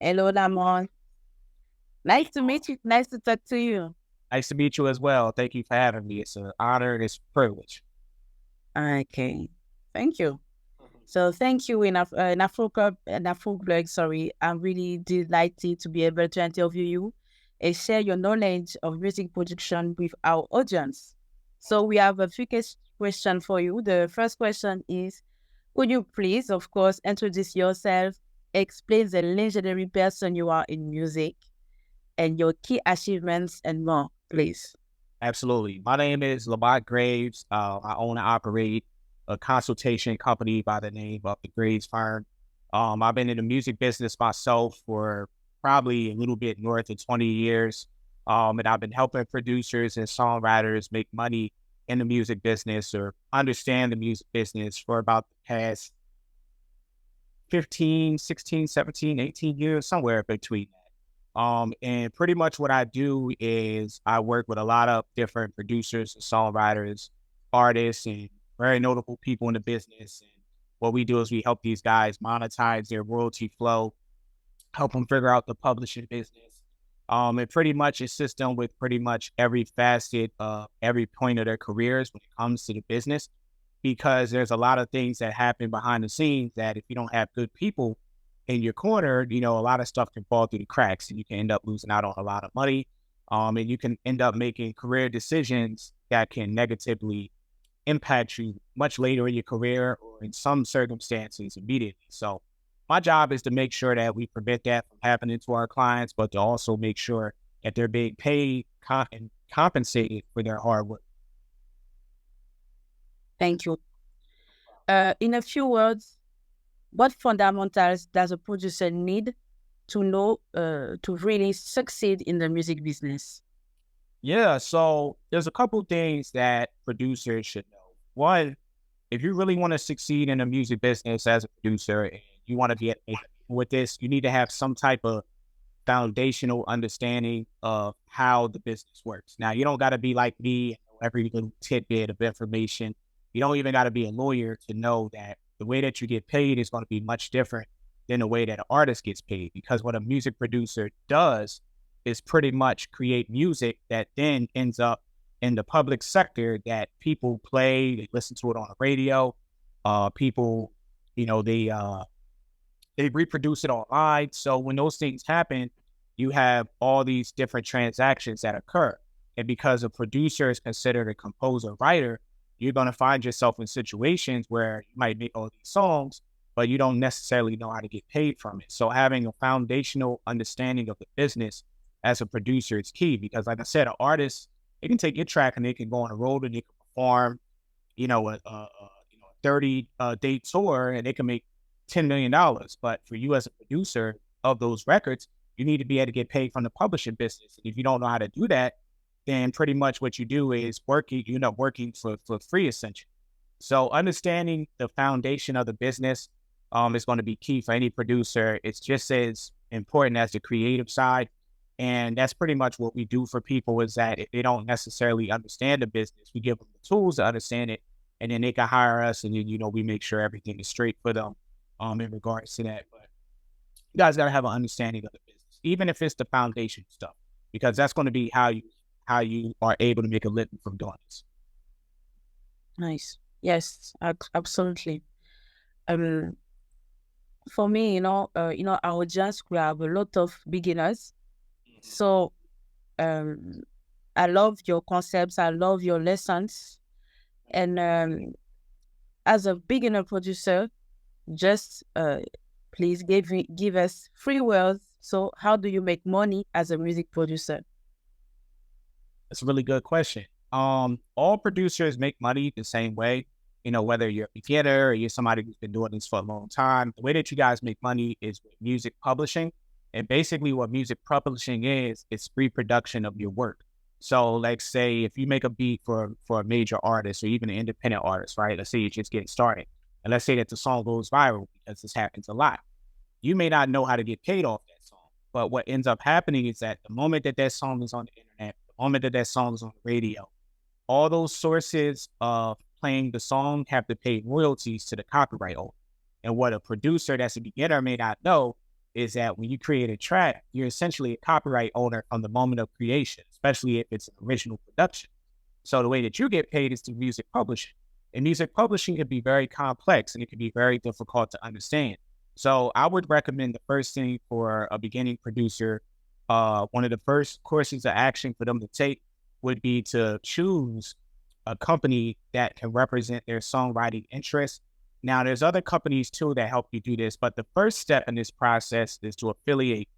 Hello, Lamont. Nice to meet you. Nice to talk to you. Nice to meet you as well. Thank you for having me. It's an honor and it's a privilege. Okay. Thank you. So thank you in Afroplug, sorry. I'm really delighted to be able to interview you and share your knowledge of music production with our audience. So we have a few questions for you. The first question is, could you please, of course, introduce yourself, explain the legendary person you are in music, and your key achievements and more, please? Absolutely. My name is Lamont Graves. I own and operate a consultation company by the name of the Graves Firm. I've been in the music business myself for probably a little bit north of 20 years. And I've been helping producers and songwriters make money in the music business or understand the music business for about the past 15, 16, 17, 18 years, somewhere between that. And pretty much what I do is I work with a lot of different producers and songwriters, artists, and very notable people in the business. And what we do is we help these guys monetize their royalty flow, help them figure out the publishing business, and pretty much assist them with pretty much every facet of every point of their careers when it comes to the business. Because there's a lot of things that happen behind the scenes that if you don't have good people in your corner, a lot of stuff can fall through the cracks and you can end up losing out on a lot of money. And you can end up making career decisions that can negatively impact you much later in your career or in some circumstances immediately. So my job is to make sure that we prevent that from happening to our clients, but to also make sure that they're being paid and compensated for their hard work. Thank you. In a few words, what fundamentals does a producer need to know to really succeed in the music business? Yeah, so there's a couple things that producers should know. One, if you really want to succeed in the music business as a producer and you want to get with this, you need to have some type of foundational understanding of how the business works. Now, you don't got to be like me and know every little tidbit of information. You don't even got to be a lawyer to know that the way that you get paid is going to be much different than the way that an artist gets paid. Because what a music producer does is pretty much create music that then ends up in the public sector that people play, they listen to it on the radio. People, you know, they reproduce it online. So when those things happen, you have all these different transactions that occur. And because a producer is considered a composer writer, you're going to find yourself in situations where you might make all these songs, but you don't necessarily know how to get paid from it. So having a foundational understanding of the business as a producer is key because, like I said, an artist, they can take your track and they can go on a road and they can perform, a 30 day tour and they can make $10 million. But for you as a producer of those records, you need to be able to get paid from the publishing business. If you don't know how to do that, then pretty much what you do is you end up working for free essentially. So understanding the foundation of the business is going to be key for any producer. It's just as important as the creative side. And that's pretty much what we do for people is that if they don't necessarily understand the business, we give them the tools to understand it, and then they can hire us, and then, we make sure everything is straight for them in regards to that. But you guys got to have an understanding of the business, even if it's the foundation stuff, because that's going to be how you are able to make a living from doing this. Nice. Yes, absolutely. Um, for me, our audience, we have a lot of beginners. So, um, I love your concepts. I love your lessons. And as a beginner producer, just please give us 3 words. So, how do you make money as a music producer? That's a really good question. All producers make money the same way. Whether you're a beginner or you're somebody who's been doing this for a long time, the way that you guys make money is with music publishing. And basically what music publishing is, it's reproduction of your work. So like say if you make a beat for a major artist or even an independent artist, right? Let's say you're just getting started. And let's say that the song goes viral because this happens a lot. You may not know how to get paid off that song. But what ends up happening is that the moment that that song is on the internet, the moment that that song is on the radio, all those sources of playing the song have to pay royalties to the copyright owner. And what a producer that's a beginner may not know is that when you create a track, you're essentially a copyright owner from the moment of creation, especially if it's an original production. So the way that you get paid is through music publishing. And music publishing can be very complex and it can be very difficult to understand. So I would recommend the first thing for a beginning producer, one of the first courses of action for them to take would be to choose a company that can represent their songwriting interests. Now, there's other companies too that help you do this, but the first step in this process is to affiliate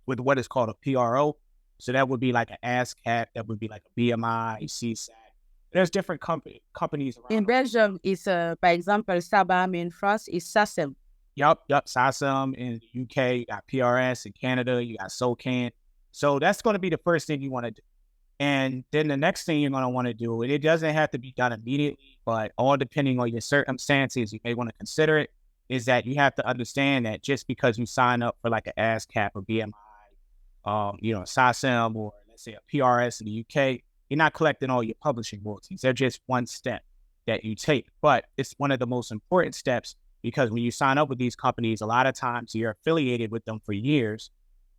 with what is called a PRO. So that would be like an ASCAP, that would be like a BMI, CSAC. There's different companies around. In Belgium, it's by example, Sabam. In France, is SACEM. Yep. SACEM. In the UK, you got PRS. In Canada, you got SOCAN. So that's going to be the first thing you want to do. And then the next thing you're going to want to do, and it doesn't have to be done immediately, but all depending on your circumstances, you may want to consider it, is that you have to understand that just because you sign up for like an ASCAP or BMI, SACEM, or let's say a PRS in the UK, you're not collecting all your publishing royalties. They're just one step that you take. But it's one of the most important steps because when you sign up with these companies, a lot of times you're affiliated with them for years.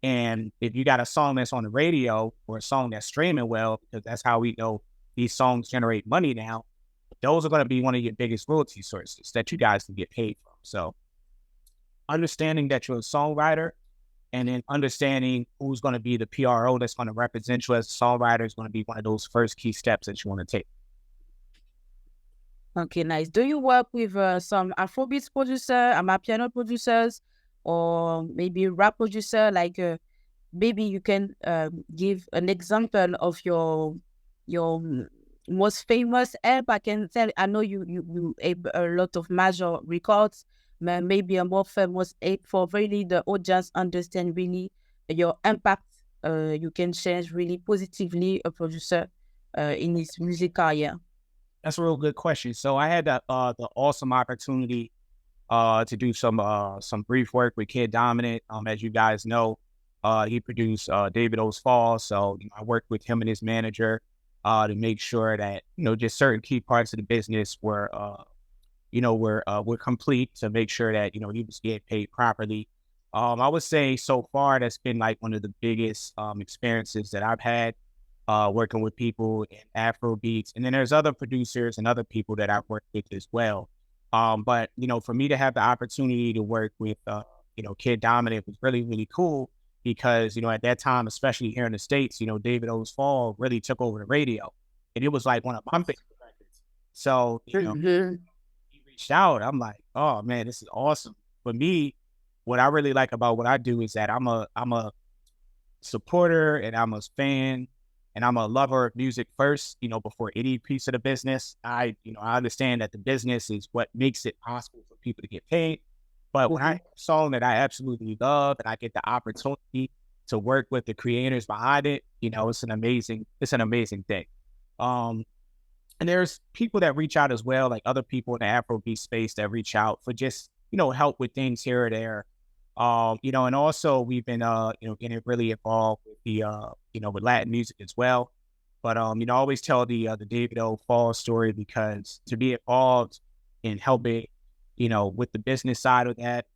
And if you got a song that's on the radio or a song that's streaming well, because that's how we know these songs generate money now, those are going to be one of your biggest royalty sources that you guys can get paid from. So understanding that you're a songwriter and then understanding who's going to be the PRO that's going to represent you as a songwriter is going to be one of those first key steps that you want to take. Okay, nice. Do you work with some Afrobeats producer, Amapiano producers, or maybe rap producer? Like maybe you can give an example of your most famous app. I can tell. I know you have a lot of major records. Maybe a more famous app for really the audience understand really your impact. You can change really positively a producer in his music career. That's a real good question. So I had the awesome opportunity to do some brief work with Kid Dominant. As you guys know, he produced Davido's Fall. So I worked with him and his manager to make sure that just certain key parts of the business were complete, to make sure that he was getting paid properly. I would say so far that's been like one of the biggest experiences that I've had working with people in Afro beats. And then there's other producers and other people that I've worked with as well. But for me to have the opportunity to work with Kid Dominant was really, really cool because at that time, especially here in the States, Davido's Fall really took over the radio, and it was like one of my favorite records. So he reached out. I'm like, oh man, this is awesome. For me, what I really like about what I do is that I'm a supporter and I'm a fan and I'm a lover of music first, before any piece of the business. I understand that the business is what makes it possible for people to get paid. But when I have a song that I absolutely love and I get the opportunity to work with the creators behind it, it's an amazing thing. And there's people that reach out as well, like other people in the Afrobeat space that reach out for just, help with things here or there. And also we've been, getting really involved with the, with Latin music as well. But, I always tell the Davido Fall story because to be involved in helping, with the business side of that,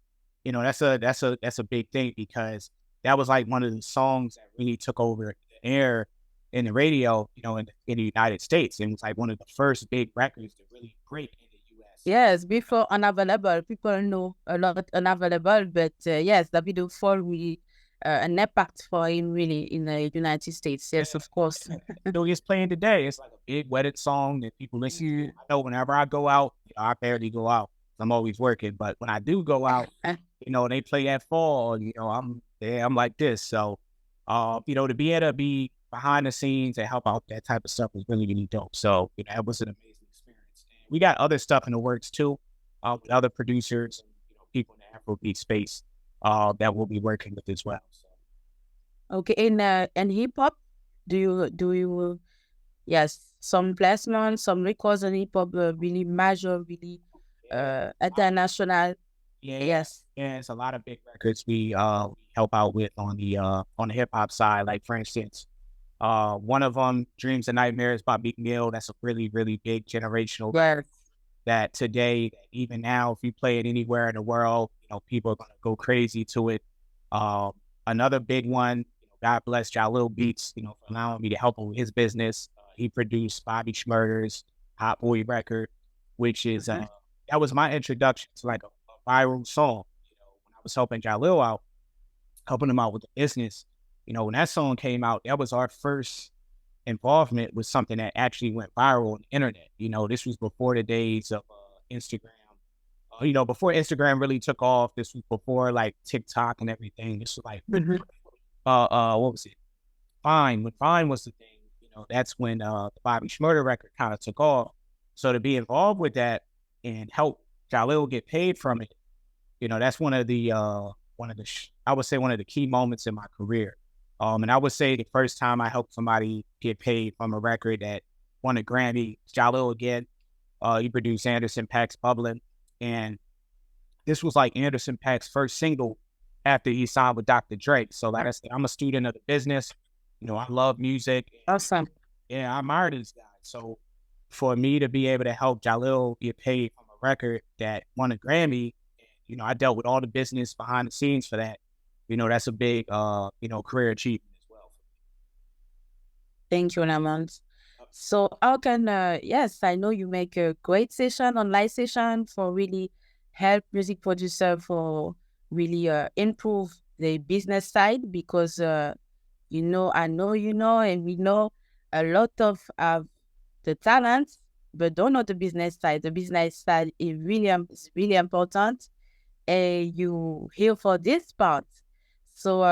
that's a big thing because that was like one of the songs that really took over the air in the radio, in the United States. And it was like one of the first big records to really break in the US. Yes, before Unavailable, people know a lot Unavailable, but yes, Davido Fall really an impact for him really in the United States. Yes, of course. It's playing today. It's like a big wedded song that people listen to. I know whenever I go out, I barely go out. I'm always working, but when I do go out, they play that Fall. I'm like this. So, to be able to be behind the scenes and help out that type of stuff was really, really dope. So, that was an amazing experience. And we got other stuff in the works too, with other producers and people in the Afrobeat space that we'll be working with as well. So. Okay, in hip hop, do you yes, some placements, some records in hip hop really major, really international. Yes. Yeah, it's a lot of big records we help out with on the hip hop side. Like for instance, one of them, Dreams and Nightmares by Meek Mill. That's a really, really big generational record that today, even now, if you play it anywhere in the world, people are gonna go crazy to it. Another big one, God bless Jalil Beats, for allowing me to help him with his business. He produced Bobby Schmurder's Hot Boy record, which is that was my introduction to like a viral song. When I was helping Jalil out, helping him out with the business. When that song came out, that was our first involvement with something that actually went viral on the internet. This was before the days of Instagram. Before Instagram really took off. This was before like TikTok and everything. This was like what was it? Fine. When Fine was the thing, that's when the Bobby Schmurder record kind of took off. So to be involved with that and help Jalil get paid from it, that's one of the I would say one of the key moments in my career. And I would say the first time I helped somebody get paid from a record that won a Grammy, Jalil again. He produced Anderson .Paak's Bubbling. And this was like Anderson .Paak's first single after he signed with Dr. Drake. So like I said, I'm a student of the business. I love music. Awesome. Yeah, I admire this guy. So for me to be able to help Jalil get paid from a record that won a Grammy, I dealt with all the business behind the scenes for that. That's a big, career achievement as well. Thank you, Lamont. So how can, yes, I know you make a great session, online session for really help music producer for really improve the business side because, I know, and we know a lot of the talents, but don't know the business side. The business side is really important. And you here for this part. So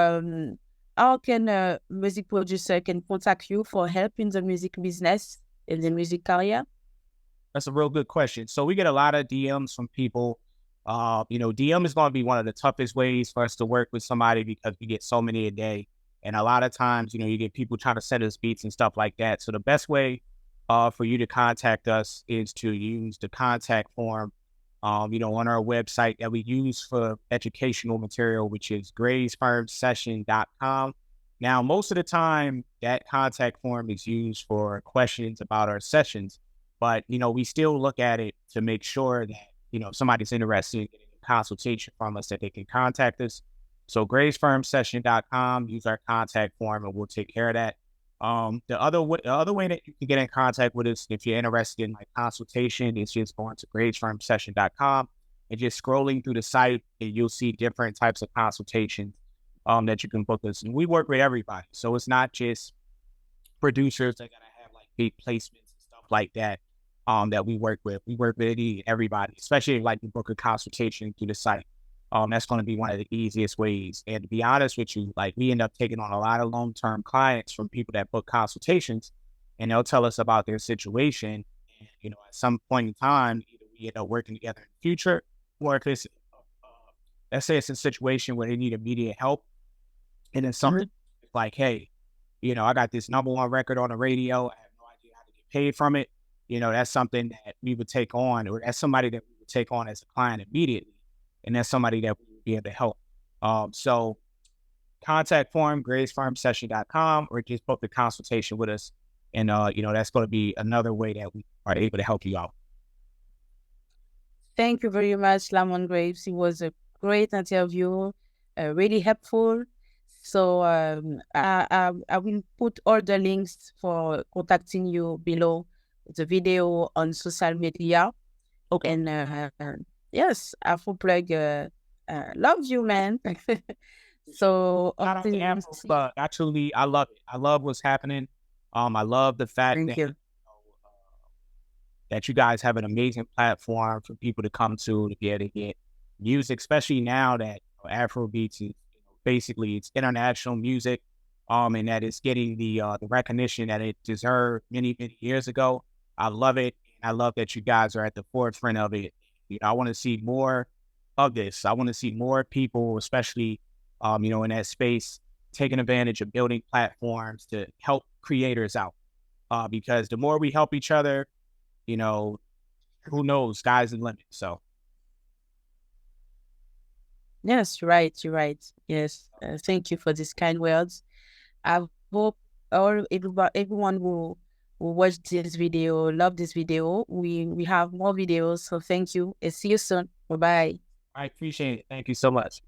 how can a music producer can contact you for help in the music business, in the music career? That's a real good question. So we get a lot of DMs from people. DM is going to be one of the toughest ways for us to work with somebody because we get so many a day. And a lot of times, you get people trying to send us beats and stuff like that. So the best way for you to contact us is to use the contact form, on our website that we use for educational material, which is gravesfirmsession.com. Now, most of the time, that contact form is used for questions about our sessions, but, we still look at it to make sure that, if somebody's interested in getting a consultation from us, that they can contact us. So gravesfirmsession.com, use our contact form, and we'll take care of that. The other way that you can get in contact with us if you're interested in like consultation is just going to gravesfirmsession.com and just scrolling through the site, and you'll see different types of consultations that you can book us. And we work with everybody, so it's not just producers that gotta have like big placements and stuff like that. That we work with. We work with everybody, especially if like you book a consultation through the site. That's going to be one of the easiest ways. And to be honest with you, like we end up taking on a lot of long-term clients from people that book consultations, and they'll tell us about their situation. And, at some point in time, either we end up working together in the future, or if it's, let's say it's a situation where they need immediate help, and then something like, hey, I got this #1 record on the radio. I have no idea how to get paid from it. That's something that we would take on, or that's somebody that we would take on as a client immediately. And that's somebody that we would be able to help. So contact form, gravesfirmsession.com, or just book the consultation with us. And, that's going to be another way that we are able to help you out. Thank you very much, Lamont Graves. It was a great interview, really helpful. So I will put all the links for contacting you below the video on social media. Okay. And yes, Afroplug loves you, man. So Afroplug, actually, I love it. I love what's happening. I love the fact that you guys have an amazing platform for people to come to be able to get music, especially now that Afrobeats is basically it's international music, and that it's getting the recognition that it deserved many years ago. I love it. I love that you guys are at the forefront of it. I want to see more of this. I want to see more people, especially, in that space, taking advantage of building platforms to help creators out. Because the more we help each other, who knows, sky's the limit. So. Yes, you're right. Yes. Thank you for these kind words. I hope everyone who watch this video, love this video. We have more videos, so thank you and see you soon. Bye-bye. I appreciate it. Thank you so much.